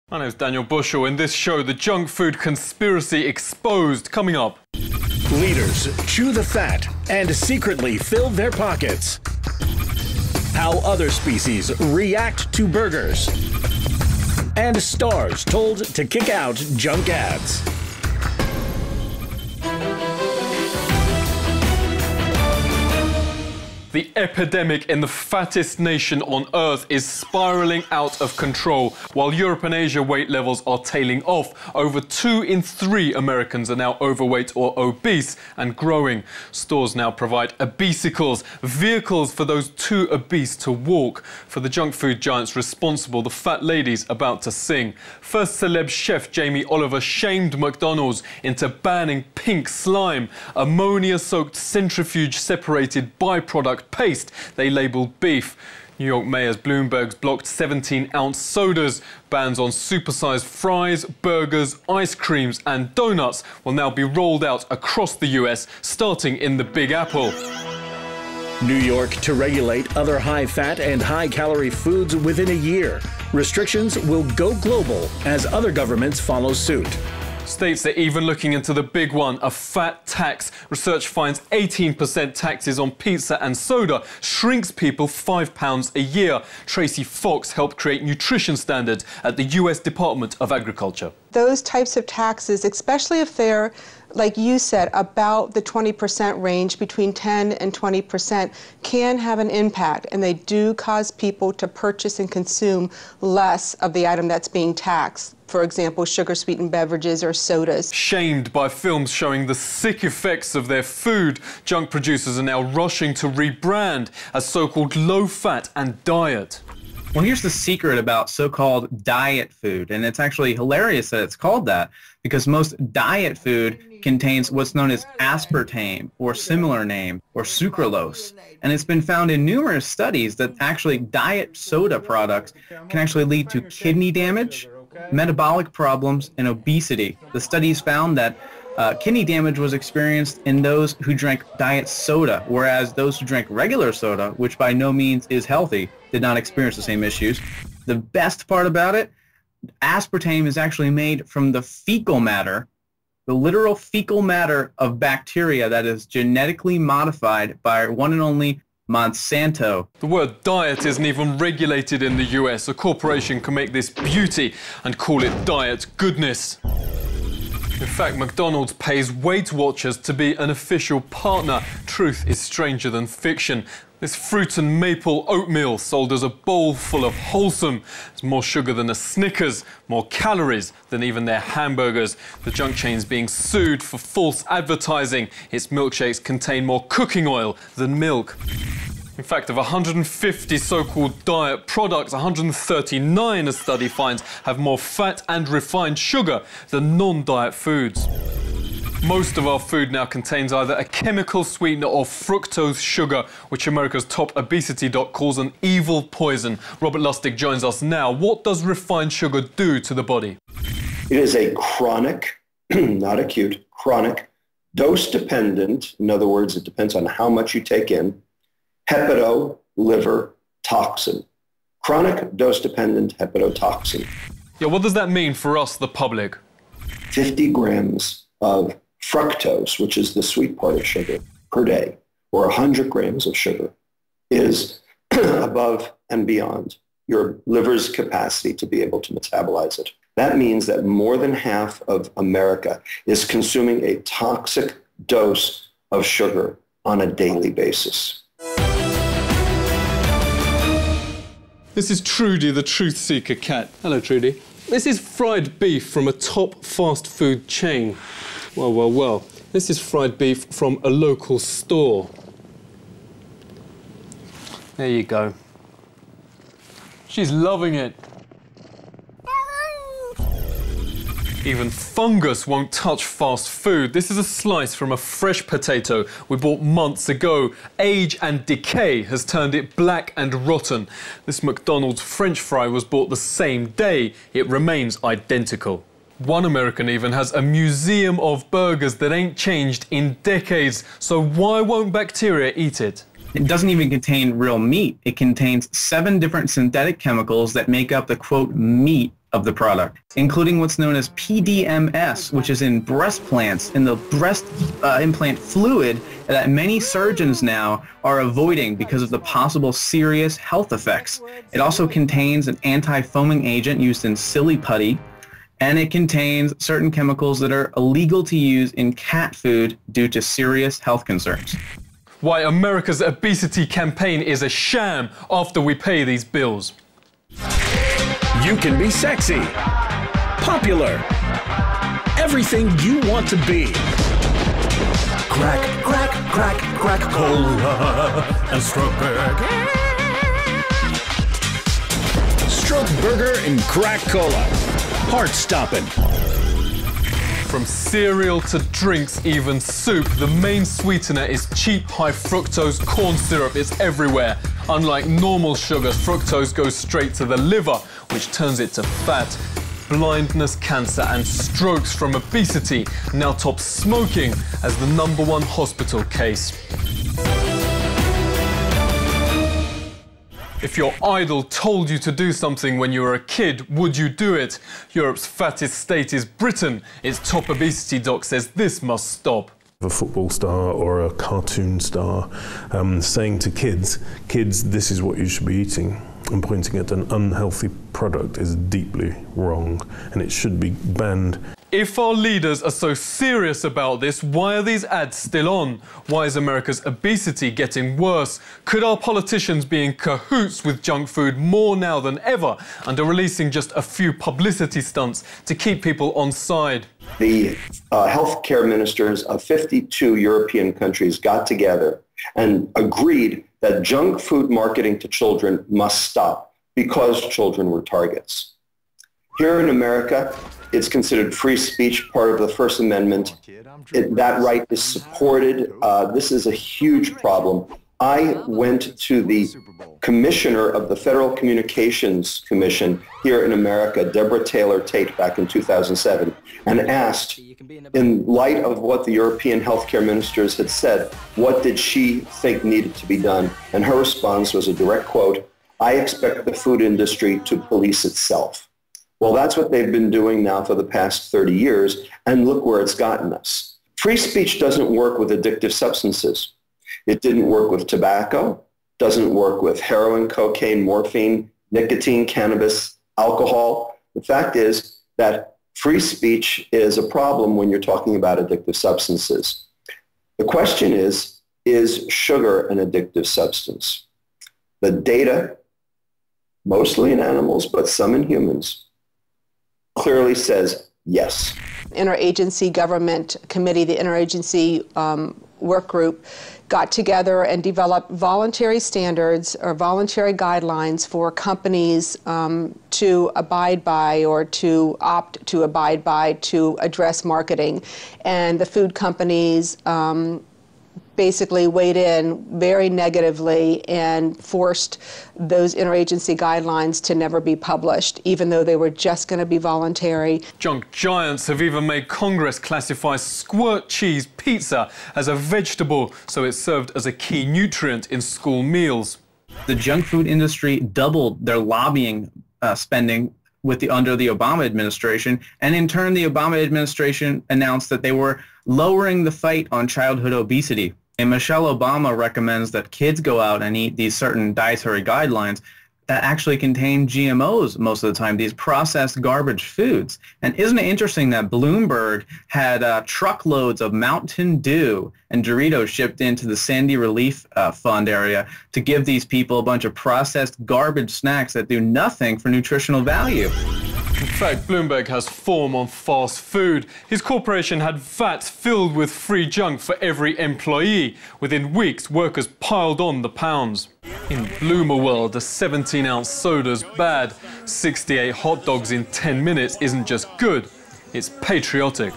My name's Daniel Bushell. In this show, the junk food conspiracy exposed. Coming up. Leaders chew the fat and secretly fill their pockets. How other species react to burgers. And stars told to kick out junk ads. The epidemic in the fattest nation on Earth is spiraling out of control. While Europe and Asia weight levels are tailing off, over 2 in 3 Americans are now overweight or obese and growing. Stores now provide obesicles, vehicles for those too obese to walk. For the junk food giants responsible, the fat lady's about to sing. First celeb chef Jamie Oliver shamed McDonald's into banning pink slime, ammonia-soaked centrifuge-separated byproduct paste they labelled beef. New York Mayor's Bloomberg's blocked 17-ounce sodas. Bans on supersized fries, burgers, ice creams and donuts will now be rolled out across the US, starting in the Big Apple. New York to regulate other high-fat and high-calorie foods within a year. Restrictions will go global as other governments follow suit. States are even looking into the big one, a fat tax. Research finds 18% taxes on pizza and soda shrinks people £5 a year. Tracy Fox helped create nutrition standards at the US Department of Agriculture. Those types of taxes, especially if they're, like you said, about the 20% range, between 10 and 20%, can have an impact, and they do cause people to purchase and consume less of the item that's being taxed. For example, sugar-sweetened beverages or sodas. Shamed by films showing the sick effects of their food, junk producers are now rushing to rebrand as so-called low-fat and diet. Well, here's the secret about so-called diet food, and it's actually hilarious that it's called that, because most diet food contains what's known as aspartame or similar name or sucralose. And it's been found in numerous studies that actually diet soda products can actually lead to kidney damage, metabolic problems, and obesity. The studies found that kidney damage was experienced in those who drank diet soda, whereas those who drank regular soda, which by no means is healthy, did not experience the same issues. The best part about it, aspartame is actually made from the fecal matter, the literal fecal matter of bacteria that is genetically modified by one and only Monsanto. The word diet isn't even regulated in the US. A corporation can make this beauty and call it diet goodness. In fact, McDonald's pays Weight Watchers to be an official partner. Truth is stranger than fiction. This fruit and maple oatmeal sold as a bowl full of wholesome. There's more sugar than a Snickers, more calories than even their hamburgers. The junk chain's being sued for false advertising. Its milkshakes contain more cooking oil than milk. In fact, of 150 so-called diet products, 139, a study finds, have more fat and refined sugar than non-diet foods. Most of our food now contains either a chemical sweetener or fructose sugar, which America's top obesity doc calls an evil poison. Robert Lustig joins us now. What does refined sugar do to the body? It is a chronic, not acute, chronic, dose-dependent, in other words, it depends on how much you take in, hepatoliver toxin. Chronic dose-dependent hepatotoxin. Yeah, what does that mean for us, the public? 50 grams of fructose, which is the sweet part of sugar, per day, or 100 grams of sugar, is above and beyond your liver's capacity to be able to metabolize it. That means that more than half of America is consuming a toxic dose of sugar on a daily basis. This is Trudy, the truth seeker cat. Hello, Trudy. This is fried beef from a top fast food chain. Well, well, well. This is fried beef from a local store. There you go. She's loving it. Even fungus won't touch fast food. This is a slice from a fresh potato we bought months ago. Age and decay has turned it black and rotten. This McDonald's French fry was bought the same day. It remains identical. One American even has a museum of burgers that ain't changed in decades. So why won't bacteria eat it? It doesn't even contain real meat. It contains 7 different synthetic chemicals that make up the, quote, meat of the product, including what's known as PDMS, which is in breast plants, in the breast implant fluid that many surgeons now are avoiding because of the possible serious health effects. It also contains an anti-foaming agent used in silly putty, and it contains certain chemicals that are illegal to use in cat food due to serious health concerns. Why America's obesity campaign is a sham after we pay these bills. You can be sexy, popular, everything you want to be. Crack, crack, crack, crack cola and stroke burger. Stroke burger and crack cola. Heart-stopping. From cereal to drinks, even soup, the main sweetener is cheap high-fructose corn syrup. It's everywhere. Unlike normal sugars, fructose goes straight to the liver, which turns it to fat. Blindness, cancer and strokes from obesity now top smoking as the #1 hospital case. If your idol told you to do something when you were a kid, would you do it? Europe's fattest state is Britain. Its top obesity doc says this must stop. A football star or a cartoon star saying to kids, this is what you should be eating, and pointing at an unhealthy product is deeply wrong, and it should be banned. If our leaders are so serious about this, why are these ads still on? Why is America's obesity getting worse? Could our politicians be in cahoots with junk food more now than ever and are releasing just a few publicity stunts to keep people on side? The healthcare ministers of 52 European countries got together and agreed that junk food marketing to children must stop because children were targets. Here in America, it's considered free speech, part of the First Amendment. That right is supported. This is a huge problem. I went to the commissioner of the Federal Communications Commission here in America, Deborah Taylor Tate, back in 2007, and asked, in light of what the European healthcare ministers had said, what did she think needed to be done? And her response was a direct quote, "I expect the food industry to police itself." Well, that's what they've been doing now for the past 30 years, and look where it's gotten us. Free speech doesn't work with addictive substances. It didn't work with tobacco, doesn't work with heroin, cocaine, morphine, nicotine, cannabis, alcohol. The fact is that free speech is a problem when you're talking about addictive substances. The question is sugar an addictive substance? The data, mostly in animals, but some in humans, clearly says yes. Interagency government committee, the interagency work group, got together and developed voluntary standards or voluntary guidelines for companies to abide by or to opt to abide by to address marketing. And the food companies basically weighed in very negatively and forced those interagency guidelines to never be published, even though they were just going to be voluntary. Junk giants have even made Congress classify squirt cheese pizza as a vegetable, so it's served as a key nutrient in school meals. The junk food industry doubled their lobbying spending under the Obama administration, and in turn the Obama administration announced that they were lowering the fight on childhood obesity. And Michelle Obama recommends that kids go out and eat these certain dietary guidelines that actually contain GMOs most of the time, these processed garbage foods. And isn't it interesting that Bloomberg had truckloads of Mountain Dew and Doritos shipped into the Sandy Relief Fund area to give these people a bunch of processed garbage snacks that do nothing for nutritional value? In fact, Bloomberg has form on fast food. His corporation had vats filled with free junk for every employee. Within weeks, workers piled on the pounds. In Bloomer World, a 17-ounce soda's bad. 68 hot dogs in 10 minutes isn't just good, it's patriotic.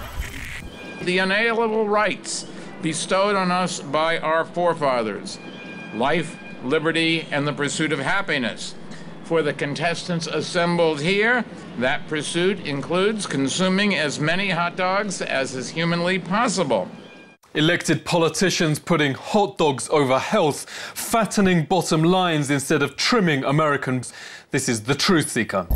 The inalienable rights bestowed on us by our forefathers, life, liberty, and the pursuit of happiness. For the contestants assembled here, that pursuit includes consuming as many hot dogs as is humanly possible. Elected politicians putting hot dogs over health, fattening bottom lines instead of trimming Americans. This is The Truth Seeker.